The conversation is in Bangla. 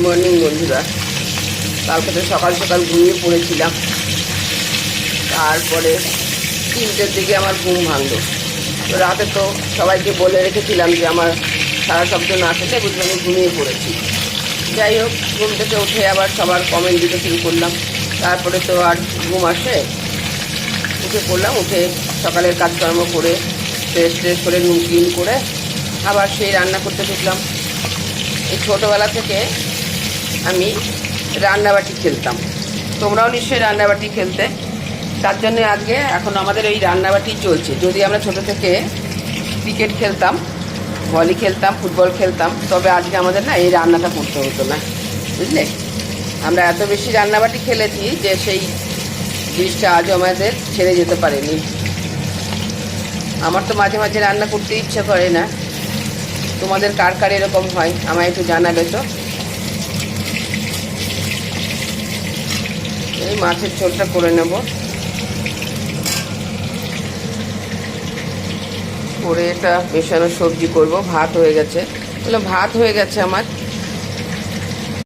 মর্নিং বন্ধুরা। কালকে তো সকাল সকাল ঘুমিয়ে পড়েছিলাম, তারপরে 3টের দিকে আমার ঘুম ভাঙলো। তো রাতে তো সবাইকে বলে রেখেছিলাম যে আমার সারা শব্দ না থেকে বুঝলে আমি ঘুমিয়ে পড়েছি। যাই হোক, ঘুম থেকে উঠে আবার সবার কমেন্ট দিতে শুরু করলাম। তারপরে তো আর ঘুম আসে, উঠে পড়লাম। উঠে সকালের কাজকর্ম করে ফ্রেশ করে রুম ক্লিন করে আবার সেই রান্না করতে ঢুকলাম। এই ছোটোবেলা থেকে আমি রান্নাবাটি খেলতাম, তোমরাও নিশ্চয়ই রান্নাবাটি খেলতে। তার জন্যে আজকে এখন আমাদের এই রান্নাবাটি চলছে। যদি আমরা ছোটো থেকে ক্রিকেট খেলতাম, ভলি খেলতাম, ফুটবল খেলতাম, তবে আজকে আমাদের না এই রান্নাটা করতে হতো না, বুঝলে। আমরা এত বেশি রান্নাবাটি খেলেছি যে সেই জিনিসটা আজও আমাদের ছেড়ে যেতে পারেনি। আমার তো মাঝে মাঝে রান্না করতে ইচ্ছে করে না। তোমাদের কার কার এরকম হয় আমায় একটু জানাবে তো। এই মাছের ঝোলটা করে নেব, করে এটা মেশানো সবজি করব। ভাত হয়ে গেছে, ভাত হয়ে গেছে আমার।